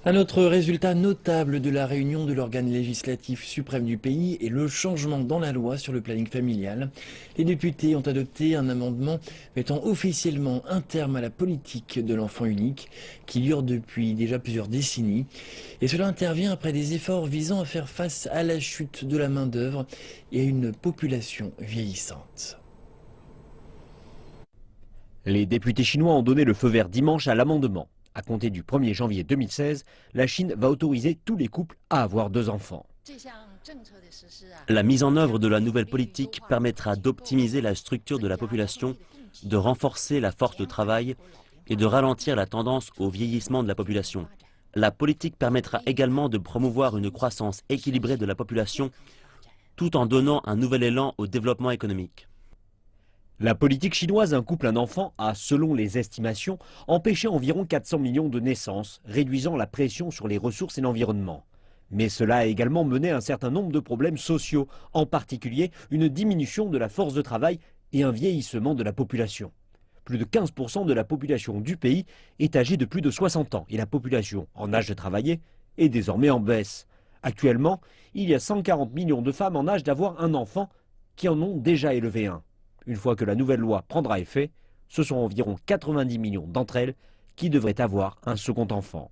Un autre résultat notable de la réunion de l'organe législatif suprême du pays est le changement dans la loi sur le planning familial. Les députés ont adopté un amendement mettant officiellement un terme à la politique de l'enfant unique qui dure depuis déjà plusieurs décennies. Et cela intervient après des efforts visant à faire face à la chute de la main-d'œuvre et à une population vieillissante. Les députés chinois ont donné le feu vert dimanche à l'amendement. À compter du 1er janvier 2016, la Chine va autoriser tous les couples à avoir 2 enfants. La mise en œuvre de la nouvelle politique permettra d'optimiser la structure de la population, de renforcer la force de travail et de ralentir la tendance au vieillissement de la population. La politique permettra également de promouvoir une croissance équilibrée de la population tout en donnant un nouvel élan au développement économique. La politique chinoise un couple un enfant a, selon les estimations, empêché environ 400 millions de naissances, réduisant la pression sur les ressources et l'environnement. Mais cela a également mené à un certain nombre de problèmes sociaux, en particulier une diminution de la force de travail et un vieillissement de la population. Plus de 15% de la population du pays est âgée de plus de 60 ans et la population en âge de travailler est désormais en baisse. Actuellement, il y a 140 millions de femmes en âge d'avoir un enfant qui en ont déjà élevé un. Une fois que la nouvelle loi prendra effet, ce sont environ 90 millions d'entre elles qui devraient avoir un second enfant.